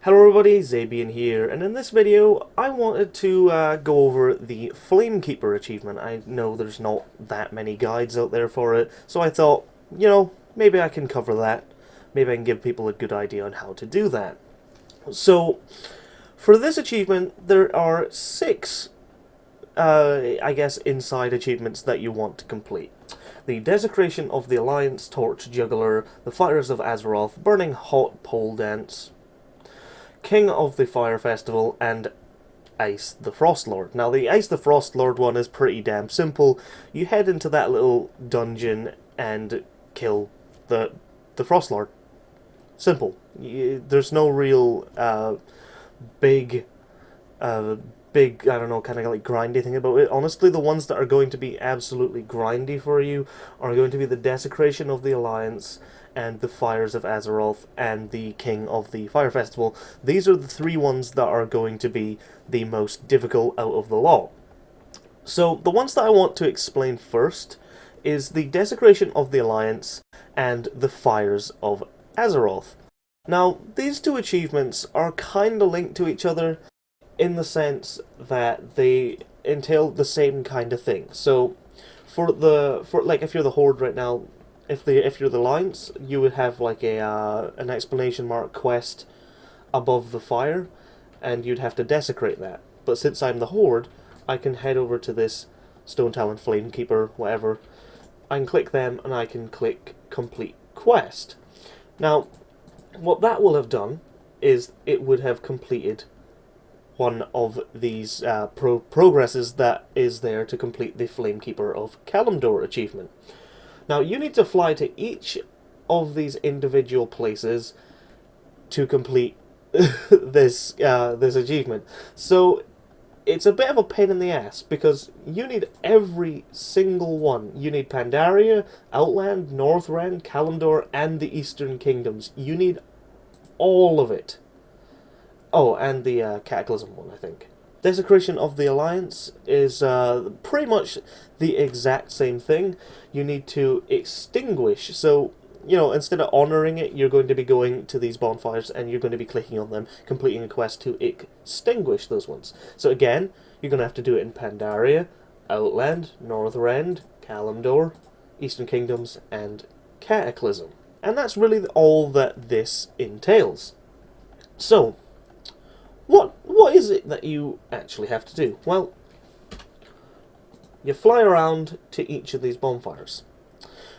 Hello everybody, Zabian here, and in this video I wanted to go over the Flamekeeper achievement. I know there's not that many guides out there for it, so I thought, maybe I can cover that. Maybe I can give people a good idea on how to do that. So, for this achievement, there are 6, I guess, inside achievements that you want to complete. The Desecration of the Alliance, Torch Juggler, the Fires of Azeroth, Burning Hot Pole Dance, King of the Fire Festival, and Ice the Frost Lord. Now, the Ice the Frost Lord one is pretty damn simple. You head into that little dungeon and kill the Frost Lord. Simple. There's no real big, I don't know, kind of like grindy thing about it. Honestly, the ones that are going to be absolutely grindy for you are going to be the Desecration of the Alliance, and the Fires of Azeroth, and the King of the Fire Festival. These are the 3 ones that are going to be the most difficult out of the lot. So, the ones that I want to explain first is the Desecration of the Alliance and the Fires of Azeroth. Now, these 2 achievements are kind of linked to each other in the sense that they entail the same kind of thing. So, if you're the Horde right now, if you're the Alliance, you would have like an exclamation mark quest above the fire, and you'd have to desecrate that. But since I'm the Horde, I can head over to this Stone Talon Flamekeeper, whatever. I can click them, and I can click Complete Quest. Now, what that will have done is it would have completed one of these progresses that is there to complete the Flamekeeper of Kalimdor achievement. Now, you need to fly to each of these individual places to complete this achievement. So, it's a bit of a pain in the ass, because you need every single one. You need Pandaria, Outland, Northrend, Kalimdor, and the Eastern Kingdoms. You need all of it. Oh, and the Cataclysm one, I think. Desecration of the Alliance is pretty much the exact same thing. You need to extinguish. So, instead of honouring it, you're going to be going to these bonfires and you're going to be clicking on them, completing a quest to extinguish those ones. So again, you're going to have to do it in Pandaria, Outland, Northrend, Kalimdor, Eastern Kingdoms, and Cataclysm. And that's really all that this entails. So, what is it that you actually have to do? Well, you fly around to each of these bonfires.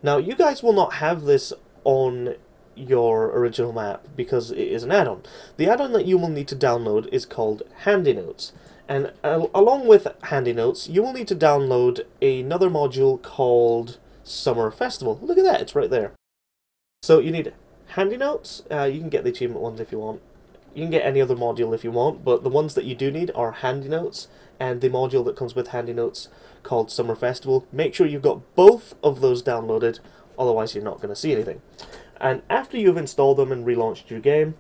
Now, you guys will not have this on your original map because it is an add-on. The add-on that you will need to download is called Handy Notes. And along with Handy Notes, you will need to download another module called Summer Festival. Look at that, it's right there. So you need Handy Notes. You can get the achievement ones if you want. You can get any other module if you want, but the ones that you do need are Handy Notes and the module that comes with Handy Notes called Summer Festival. Make sure you've got both of those downloaded, otherwise you're not going to see anything. And after you've installed them and relaunched your game,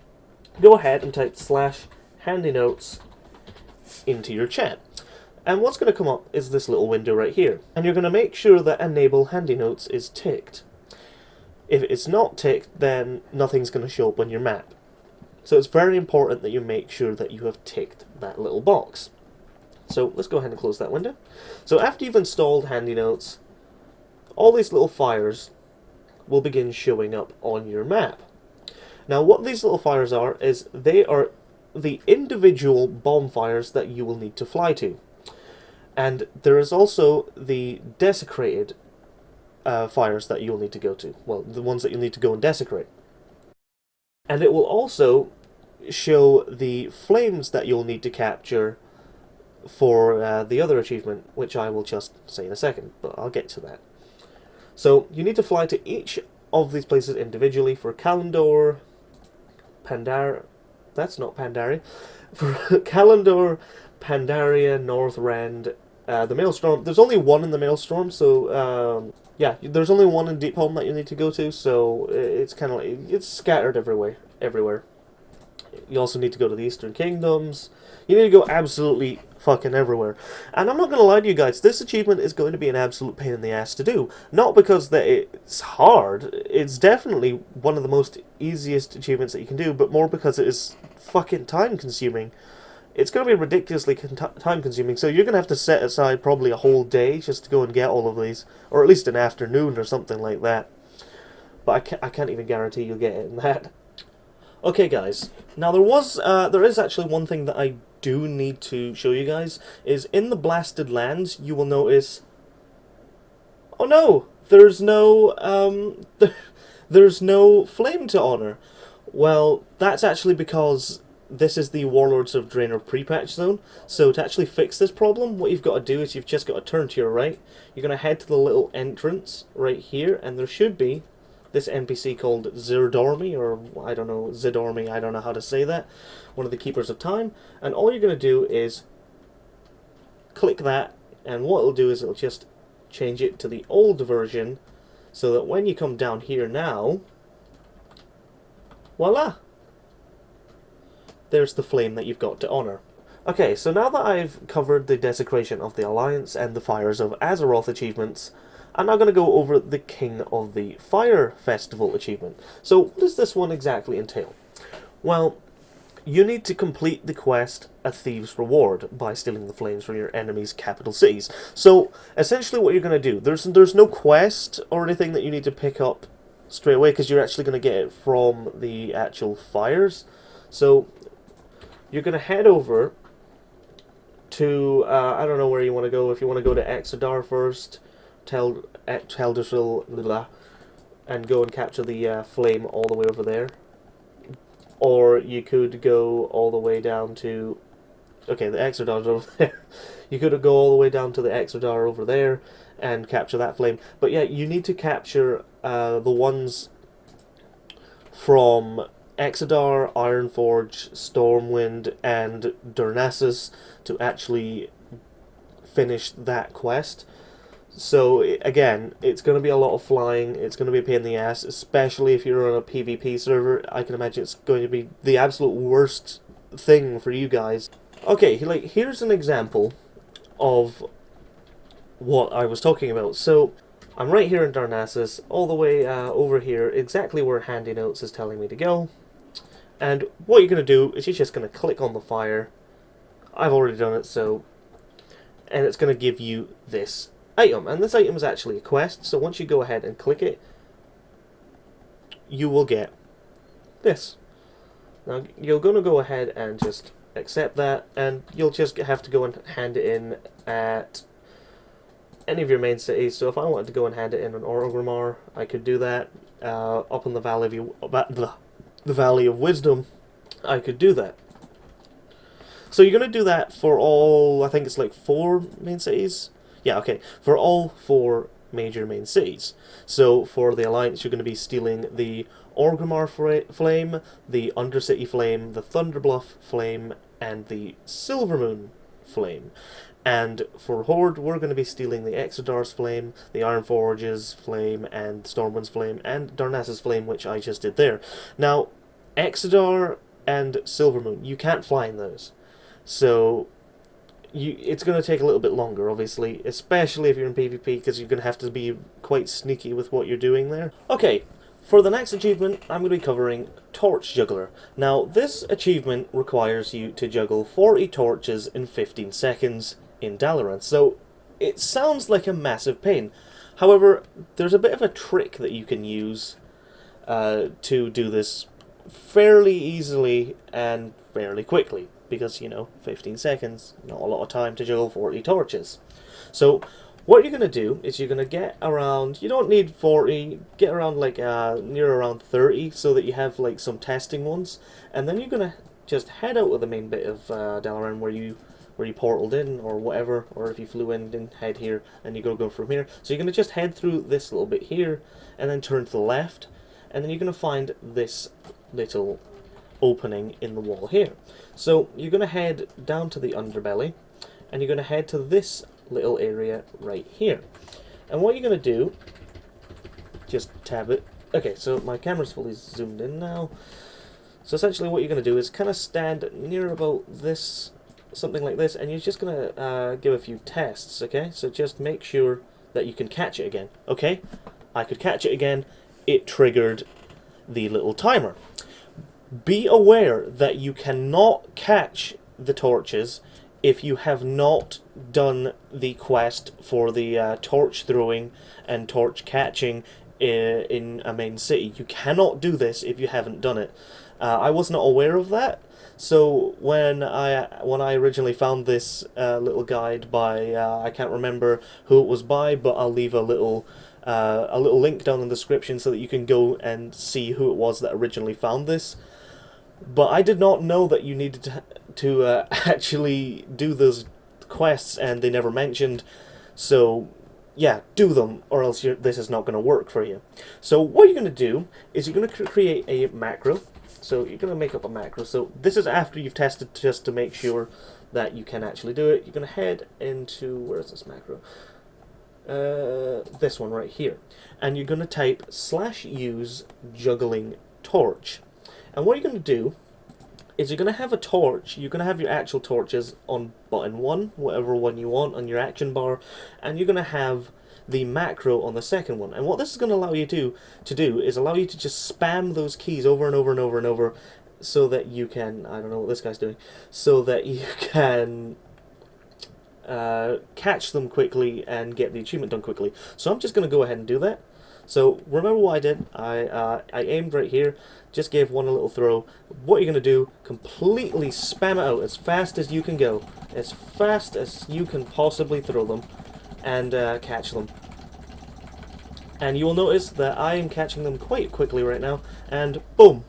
go ahead and type /Handy Notes into your chat. And what's going to come up is this little window right here. And you're going to make sure that Enable Handy Notes is ticked. If it's not ticked, then nothing's going to show up on your map. So it's very important that you make sure that you have ticked that little box. So let's go ahead and close that window. So after you've installed Handy Notes, all these little fires will begin showing up on your map. Now what these little fires are is they are the individual bonfires that you will need to fly to. And there is also the desecrated fires that you'll need to go to. Well, the ones that you'll need to go and desecrate. And it will also show the flames that you'll need to capture for the other achievement, which I will just say in a second, but I'll get to that. So, you need to fly to each of these places individually. For Kalimdor, that's not Pandaria. For Kalimdor, Pandaria, Northrend, the Maelstrom. There's only one in the Maelstrom, so yeah, there's only one in Deepholm that you need to go to, so it's kind of like, it's scattered everywhere. You also need to go to the Eastern Kingdoms. You need to go absolutely fucking everywhere. And I'm not going to lie to you guys, this achievement is going to be an absolute pain in the ass to do. Not because that it's hard, it's definitely one of the most easiest achievements that you can do, but more because it is fucking time consuming. It's going to be ridiculously time consuming, so you're going to have to set aside probably a whole day just to go and get all of these, or at least an afternoon or something like that. But I can't even guarantee you'll get it in that. Okay, guys. Now there is actually one thing that I do need to show you guys. Is in the blasted lands, you will notice. Oh no, there's no there's no flame to honor. Well, that's actually because this is the Warlords of Draenor pre-patch zone. So to actually fix this problem, what you've got to do is you've just got to turn to your right. You're going to head to the little entrance right here, and there should be this NPC called Zerdormi, or I don't know, Zidormi, I don't know how to say that, one of the Keepers of Time, and all you're going to do is click that, and what it'll do is it'll just change it to the old version, so that when you come down here now, voila! There's the flame that you've got to honor. Okay, so now that I've covered the Desecration of the Alliance and the Fires of Azeroth achievements, I'm now going to go over the King of the Fire Festival achievement. So, what does this one exactly entail? Well, you need to complete the quest A Thief's Reward by stealing the flames from your enemy's capital cities. So, essentially what you're going to do, there's no quest or anything that you need to pick up straight away, because you're actually going to get it from the actual fires. So, you're going to head over to, I don't know where you want to go. If you want to go to Exodar first, Teldrassil, and go and capture the flame all the way over there. Or you could go all the way down to... Okay, the Exodar's over there. You could go all the way down to the Exodar over there and capture that flame. But yeah, you need to capture the ones from Exodar, Ironforge, Stormwind, and Darnassus to actually finish that quest. So, again, it's going to be a lot of flying, it's going to be a pain in the ass, especially if you're on a PvP server. I can imagine it's going to be the absolute worst thing for you guys. Okay, like, here's an example of what I was talking about. So, I'm right here in Darnassus, all the way over here, exactly where Handy Notes is telling me to go. And what you're going to do is you're just going to click on the fire. I've already done it, so... And it's going to give you this item, and this item is actually a quest, so once you go ahead and click it, you will get this. Now, you're going to go ahead and just accept that, and you'll just have to go and hand it in at any of your main cities. So if I wanted to go and hand it in on Orgrimmar, I could do that. Up in the Valley of Wisdom, I could do that. So you're going to do that for all, I think it's like 4 main cities? Yeah, okay, for all 4 major main cities. So for the Alliance, you're going to be stealing the Orgrimmar Flame, the Undercity Flame, the Thunderbluff Flame, and the Silvermoon Flame. And for Horde, we're going to be stealing the Exodar's Flame, the Ironforge's Flame, and Stormwind's Flame, and Darnassus Flame, which I just did there. Now, Exodar and Silvermoon, you can't fly in those. So... it's going to take a little bit longer, obviously, especially if you're in PvP, because you're going to have to be quite sneaky with what you're doing there. Okay, for the next achievement, I'm going to be covering Torch Juggler. Now, this achievement requires you to juggle 40 torches in 15 seconds in Dalaran, so it sounds like a massive pain. However, there's a bit of a trick that you can use to do this fairly easily and fairly quickly. Because, you know, 15 seconds, not a lot of time to juggle 40 torches. So, what you're going to do is you're going to get around, you don't need 40, get around like near around 30 so that you have like some testing ones. And then you're going to just head out of the main bit of Dalaran where you portaled in or whatever, or if you flew in, then head here and you go from here. So you're going to just head through this little bit here and then turn to the left. And then you're going to find this little opening in the wall here. So you're going to head down to the underbelly and you're going to head to this little area right here. And what you're going to do, just tab it. Okay, so my camera's fully zoomed in now. So essentially what you're going to do is kind of stand near about this, something like this, and you're just going to give a few tests, okay? So just make sure that you can catch it again, okay? I could catch it again. It triggered the little timer. Be aware that you cannot catch the torches if you have not done the quest for the torch throwing and torch catching in a main city. You cannot do this if you haven't done it. I was not aware of that, so when I originally found this little guide by I can't remember who it was by, but I'll leave a little link down in the description so that you can go and see who it was that originally found this. But I did not know that you needed to actually do those quests, and they never mentioned. So, yeah, do them, or else this is not going to work for you. So what you're going to do is you're going to create a macro. So you're going to make up a macro. So this is after you've tested, just to make sure that you can actually do it. You're going to head into, where is this macro? This one right here. And you're going to type /use juggling torch. And what you're going to do is you're going to have a torch. You're going to have your actual torches on button 1, whatever one you want, on your action bar, and you're going to have the macro on the second one. And what this is going to allow you to do is allow you to just spam those keys over and over and over and over, so that you can, I don't know what this guy's doing, so that you can catch them quickly and get the achievement done quickly. So I'm just going to go ahead and do that. So remember what I did. I aimed right here, just gave one a little throw. What you're going to do, completely spam it out as fast as you can go, as fast as you can possibly throw them, and catch them. And you will notice that I am catching them quite quickly right now, and boom!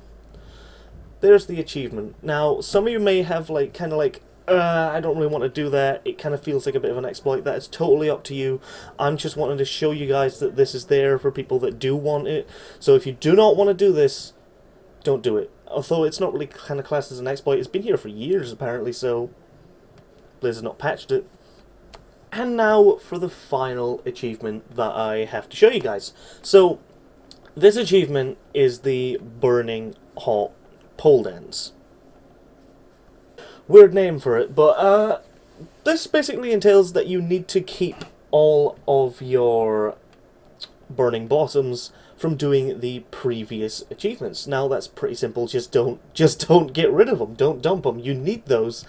There's the achievement. Now, some of you may have kind of I don't really want to do that. It kind of feels like a bit of an exploit. That is totally up to you. I'm just wanting to show you guys that this is there for people that do want it. So if you do not want to do this, don't do it. Although it's not really kind of classed as an exploit. It's been here for years apparently, so Blizzard's not patched it. And now for the final achievement that I have to show you guys. So this achievement is the Burning Hot Pole Dance. Weird name for it, but this basically entails that you need to keep all of your burning blossoms from doing the previous achievements. Now that's pretty simple. Just don't get rid of them. Don't dump them. You need those.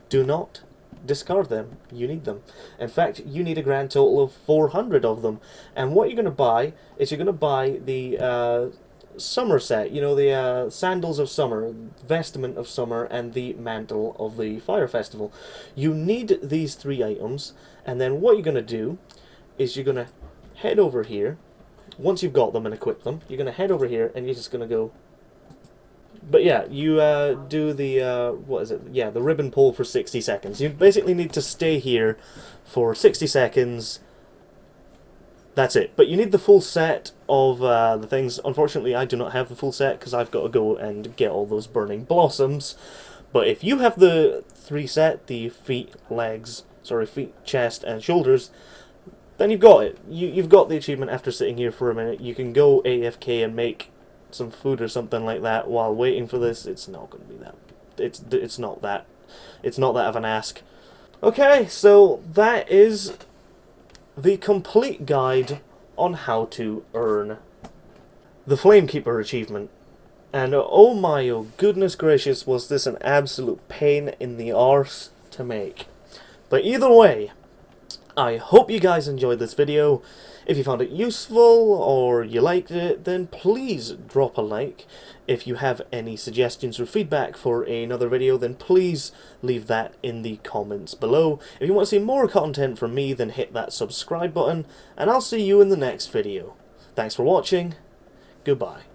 Do not discard them. You need them. In fact, you need a grand total of 400 of them. And what you're going to buy is you're going to buy the summer set, you know, the sandals of summer, vestment of summer, and the mantle of the fire festival. You need these 3 items, and then what you're going to do is you're going to head over here. Once you've got them and equipped them, you're going to head over here and you're just going to go. But yeah, you do the what is it? Yeah, the ribbon pull for 60 seconds. You basically need to stay here for 60 seconds. That's it. But you need the full set of the things. Unfortunately, I do not have the full set because I've got to go and get all those burning blossoms. But if you have the 3 set, the feet, chest, and shoulders, then you've got it. You've got the achievement after sitting here for a minute. You can go AFK and make some food or something like that while waiting for this. It's not going to be that. It's not that of an ask. Okay, so that is the complete guide on how to earn the Flamekeeper achievement. And oh my, oh goodness gracious, was this an absolute pain in the arse to make. But either way, I hope you guys enjoyed this video. If you found it useful or you liked it, then please drop a like. If you have any suggestions or feedback for another video, then please leave that in the comments below. If you want to see more content from me, then hit that subscribe button, and I'll see you in the next video. Thanks for watching. Goodbye.